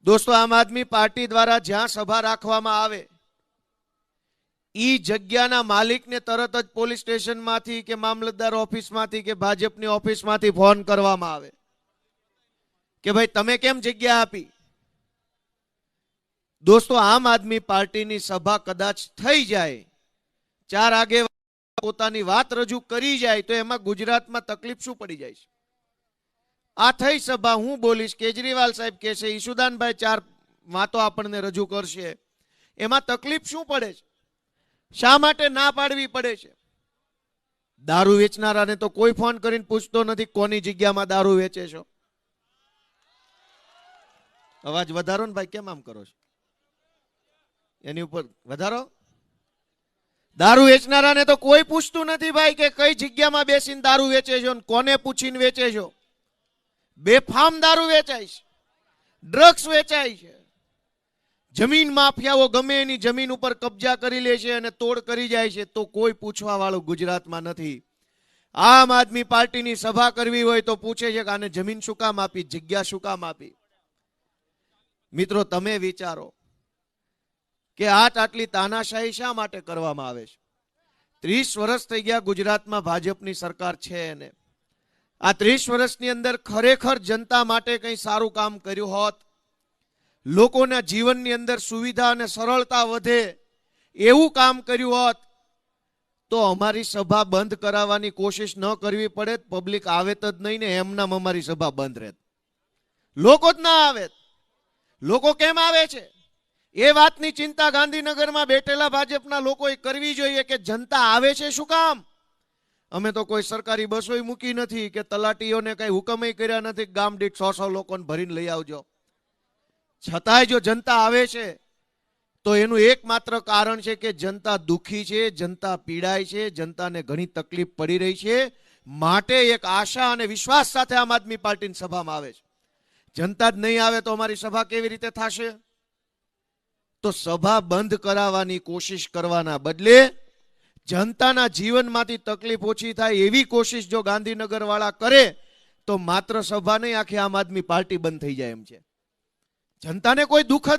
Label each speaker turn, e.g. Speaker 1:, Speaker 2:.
Speaker 1: दोस्तों आम आदमी पार्टी द्वारा ज्यां सभा राखवामां आवे ई जग्याना मालिकने तरत ज पोलीस स्टेशन मांथी के मामलतदार ऑफिस मांथी के भाजपनी ऑफिस मांथी फोन करवामां आवे के भाई तमे केम जग्या आपी। दोस्तों आम आदमी पार्टी नी सभा कदाच थई जाए, चार आगे पोतानी वात रजू करी जाए तो एमां गुजरातमां तकलीफ शुं पड़ी जाय छे। आ थई सभा हूँ बोलीश, केजरीवाल साहेब कहेशे, ईशुदानभाई चार वातो आपणने रजू करशे, एमां तकलीफ शुं पड़े छे? शा माटे ना पाडवी पड़े छे? दारू वेचनाराने तो कोई फोन करीने पूछतो नथी कोनी जग्यामां दारू वेचे छो। अवाज वधारो ने भाई, केम आम करो छो? एनी उपर वधारो। दारू वेचनाराने तो कोई पूछतुं नथी भाई के कई जग्यामां बेसीने दारू वेचे छो, कोने पूछीने वेचे छो। बेफाम दारू वेचाय छे, ड्रग्स वेचाय छे, जमीन माफियाओ गमे एनी जमीन उपर कब्जा करी ले छे अने तोड़ करी जाय छे तो कोई पूछवा वाळुं गुजरातमां नथी। आम आदमी पार्टीनी सभा करवी होय तो पूछे छे के आने जमीन शुं काम आपी, जग्या शुं काम आपी। मित्रों तमे विचारो के आटली तानाशाही शा माटे करवामां आवे छे? 30 वर्ष थई गया गुजरातमां भाजपनी सरकार छे ने आ 30 वर्षनी अंदर खरेखर जनता माटे कई सारू काम कर्युं होत, लोकोना जीवननी अंदर सुविधा अने सरलता वधे एवुं काम कर्युं होत तो अमारी सभा बंध कराववानी कोशिश न करवी पड़े, पब्लिक आवेत ज नहीं ने एमनाम अमारी सभा बंध रहेत, लोको ज ना आवेत। लोको केम आवे छे ए वातनी चिंता गांधीनगरमां बेठेला भाजपना लोकोए करवी जोईए के जनता आवे छे शुं काम? अमे तो कोई सरकारी बसोय मूकी नथी के तलाटीओने कई हुकमय कर्या नथी गाम दीठ 100 लोकोने भरीने लई आवजो। छतांय जो जनता आवे छे तो एनुं एकमात्र कारण छे के जनता दुखी छे, जनता पीड़ाय छे, जनताने घणी तकलीफ पड़ी रही छे, माटे एक आशा अने विश्वास साथे आम आदमी पार्टीनी सभामां आवे छे। जनता ज नहीं आवे तो अमारी सभा केवी रीते थशे? तो सभा बंध कराववानी कोशिश करवाना बदले जनताना जीवनमांथी तकलीफ ओછી થાય એવી કોશિશ જો ગાંધીનગર વાળા કરે તો માત્ર સભા નહીં આખી આમ આદમી પાર્ટી બંધ થઈ જાય એમ છે। जनताने कोई दुख